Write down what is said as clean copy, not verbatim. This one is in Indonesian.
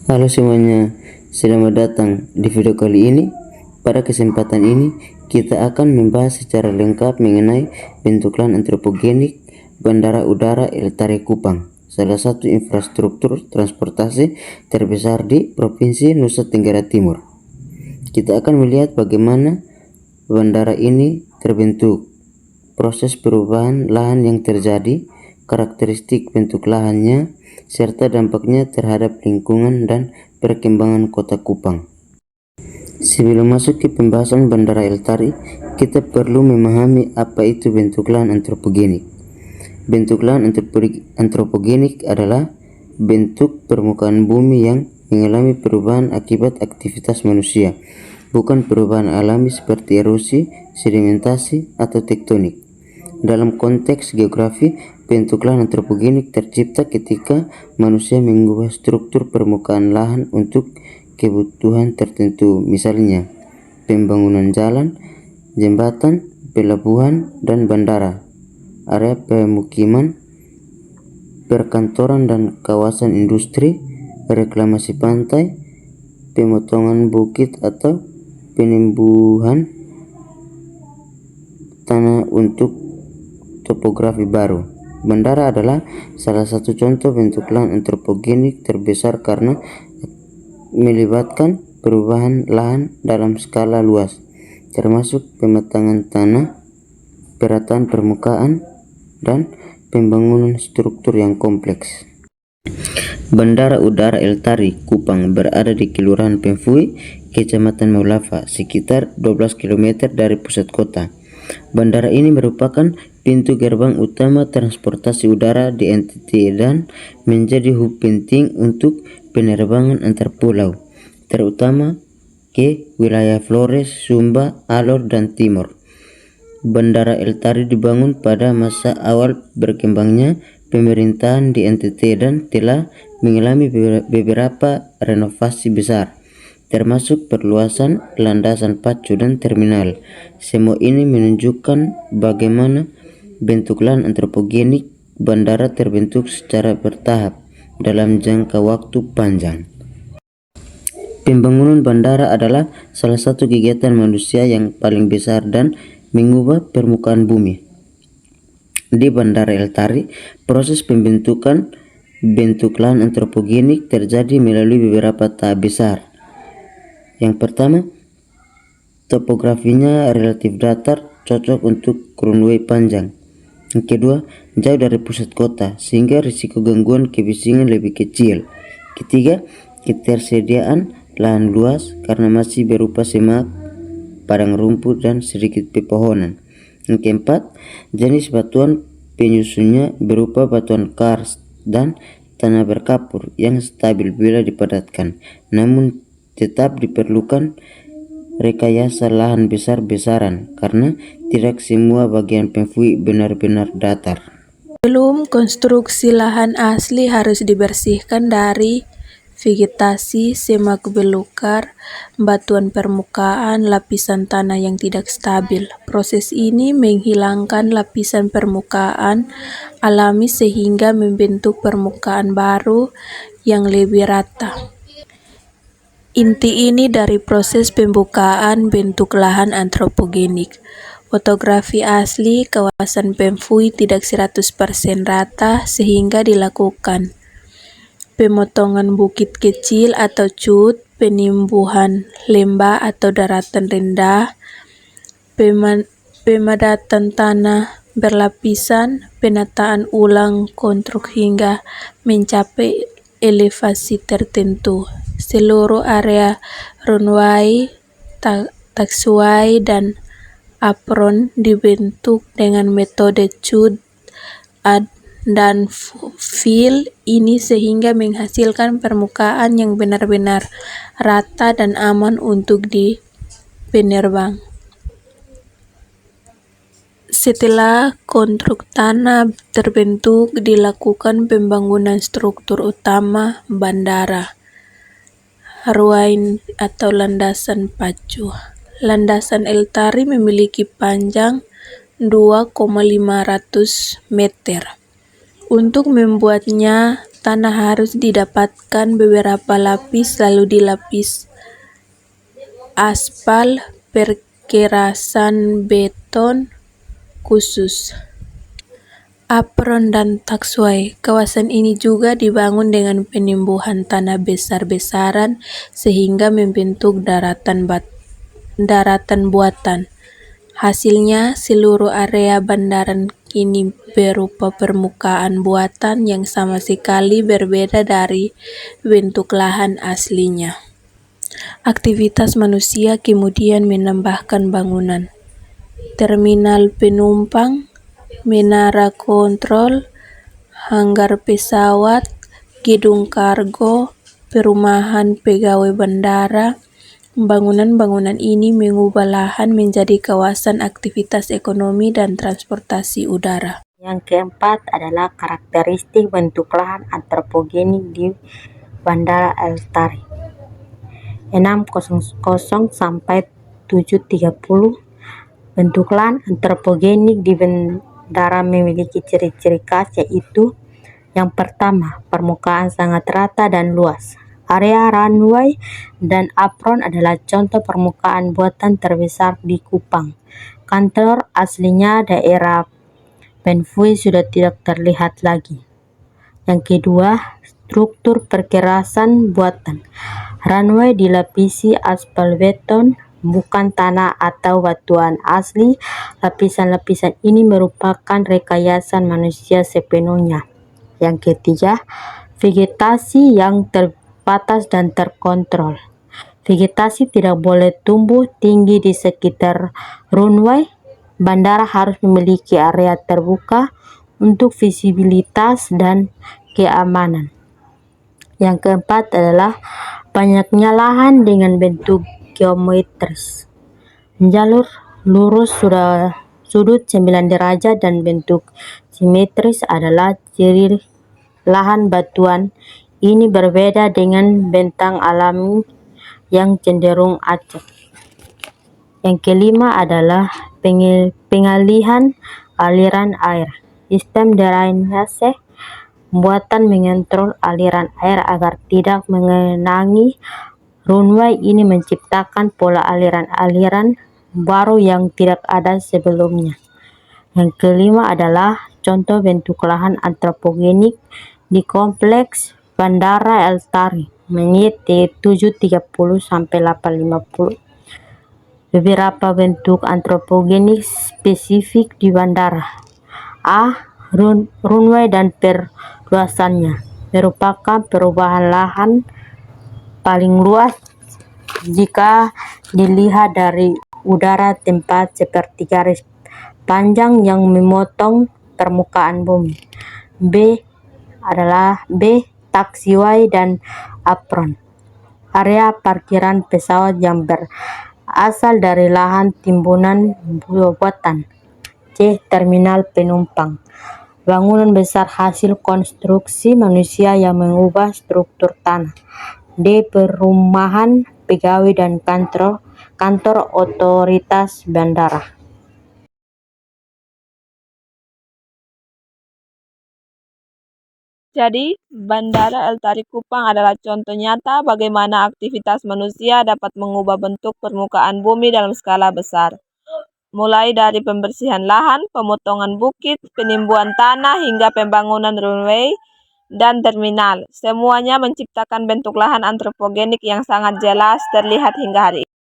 Halo semuanya, selamat datang di video kali ini. Pada kesempatan ini, kita akan membahas secara lengkap mengenai bentuk lahan antropogenik Bandara Udara Eltari Kupang, salah satu infrastruktur transportasi terbesar di Provinsi Nusa Tenggara Timur. Kita akan melihat bagaimana bandara ini terbentuk, proses perubahan lahan yang terjadi, karakteristik bentuk lahannya, serta dampaknya terhadap lingkungan dan perkembangan kota Kupang. Sebelum masuk ke pembahasan Bandara Eltari, kita perlu memahami apa itu bentuk lahan antropogenik. Bentuk lahan antropogenik adalah bentuk permukaan bumi yang mengalami perubahan akibat aktivitas manusia, bukan perubahan alami seperti erosi, sedimentasi, atau tektonik. Dalam konteks geografi, bentuk lahan antropogenik tercipta ketika manusia mengubah struktur permukaan lahan untuk kebutuhan tertentu, misalnya pembangunan jalan, jembatan, pelabuhan, dan bandara, area pemukiman, perkantoran dan kawasan industri, reklamasi pantai, pemotongan bukit atau penimbuhan tanah untuk topografi baru. Bandara adalah salah satu contoh bentuk lahan antropogenik terbesar karena melibatkan perubahan lahan dalam skala luas, termasuk pematangan tanah, perataan permukaan, dan pembangunan struktur yang kompleks. Bandara Udara Eltari Kupang berada di Kelurahan Pemfui, Kecamatan Maulava, sekitar 12 km dari pusat kota. Bandara ini merupakan pintu gerbang utama transportasi udara di NTT dan menjadi hub penting untuk penerbangan antar pulau, terutama ke wilayah Flores, Sumba, Alor, dan Timor. Bandara Eltari dibangun pada masa awal berkembangnya pemerintahan di NTT dan telah mengalami beberapa renovasi besar, termasuk perluasan landasan pacu dan terminal. Semua ini menunjukkan bagaimana bentuk lahan antropogenik bandara terbentuk secara bertahap dalam jangka waktu panjang. Pembangunan bandara adalah salah satu kegiatan manusia yang paling besar dan mengubah permukaan bumi. Di Bandara Eltari, proses pembentukan bentuk lahan antropogenik terjadi melalui beberapa tahap besar. Yang pertama, topografinya relatif datar, cocok untuk runway panjang. Yang kedua, jauh dari pusat kota, sehingga risiko gangguan kebisingan lebih kecil. Ketiga, ketersediaan lahan luas karena masih berupa semak, padang rumput, dan sedikit pepohonan. Yang keempat, jenis batuan penyusunnya berupa batuan karst dan tanah berkapur yang stabil bila dipadatkan, namun tetap diperlukan rekayasa lahan besar-besaran karena tidak semua bagian Pemfui benar-benar datar. Sebelum konstruksi, lahan asli harus dibersihkan dari vegetasi, semak belukar, batuan permukaan, lapisan tanah yang tidak stabil. Proses ini menghilangkan lapisan permukaan alami sehingga membentuk permukaan baru yang lebih rata. Inti ini dari proses pembukaan bentuk lahan antropogenik. Fotografi asli kawasan Pemfui tidak 100% rata sehingga dilakukan pemotongan bukit kecil atau cut, penimbuhan lembah atau daratan rendah, pemadatan tanah berlapisan, penataan ulang konstruk hingga mencapai elevasi tertentu. Seluruh area runway, taxiway, dan apron dibentuk dengan metode cut, add, dan fill ini sehingga menghasilkan permukaan yang benar-benar rata dan aman untuk di penerbang. Setelah konstruk tanah terbentuk, dilakukan pembangunan struktur utama bandara, runway atau landasan pacu. Landasan Eltari memiliki panjang 2,500 meter. Untuk membuatnya, tanah harus didapatkan beberapa lapis lalu dilapis aspal perkerasan beton khusus. Apron dan taksway. Kawasan ini juga dibangun dengan penimbuhan tanah besar-besaran sehingga membentuk daratan buatan. Hasilnya, seluruh area bandaran kini berupa permukaan buatan yang sama sekali berbeda dari bentuk lahan aslinya. Aktivitas manusia kemudian menambahkan bangunan, terminal penumpang, menara kontrol, hanggar pesawat, gedung kargo, perumahan pegawai bandara. Bangunan-bangunan ini mengubah lahan menjadi kawasan aktivitas ekonomi dan transportasi udara. Yang keempat adalah karakteristik bentuk lahan antropogenik di Bandara El Tari. 600 sampai 730. Bentuk lahan antropogenik di bandara memiliki ciri-ciri khas, yaitu yang pertama, permukaan sangat rata dan luas. Area runway dan apron adalah contoh permukaan buatan terbesar di Kupang. Kantor aslinya daerah Penfui sudah tidak terlihat lagi. Yang kedua, struktur perkerasan buatan. Runway dilapisi aspal beton, bukan tanah atau batuan asli. Lapisan-lapisan ini merupakan rekayasa manusia sepenuhnya. Yang ketiga, vegetasi yang terbatas dan terkontrol. Vegetasi tidak boleh tumbuh tinggi di sekitar runway. Bandara harus memiliki area terbuka untuk visibilitas dan keamanan. Yang keempat adalah banyaknya lahan dengan bentuk geometris. Jalur lurus sudut 9 derajat dan bentuk simetris adalah ciri lahan batuan. Ini berbeda dengan bentang alami yang cenderung acak. Yang kelima adalah pengalihan aliran air. Sistem drainase buatan mengontrol aliran air agar tidak mengenangi runway. Ini menciptakan pola aliran-aliran baru yang tidak ada sebelumnya. Yang kelima adalah contoh bentuk lahan antropogenik di kompleks Bandara El Tari, menit 7.30 sampai 8.50. Beberapa bentuk antropogenik spesifik di bandara. A. Runway dan perluasannya merupakan perubahan lahan paling luas jika dilihat dari udara. Tempat seperti garis panjang yang memotong permukaan bumi. B. Taxiway dan apron. Area parkiran pesawat yang berasal dari lahan timbunan buatan. C. Terminal penumpang. Bangunan besar hasil konstruksi manusia yang mengubah struktur tanah. D. Perumahan pegawai dan kantor otoritas bandara. Jadi, Bandara El Tari Kupang adalah contoh nyata bagaimana aktivitas manusia dapat mengubah bentuk permukaan bumi dalam skala besar. Mulai dari pembersihan lahan, pemotongan bukit, penimbunan tanah, hingga pembangunan runway dan terminal. Semuanya menciptakan bentuk lahan antropogenik yang sangat jelas terlihat hingga hari ini.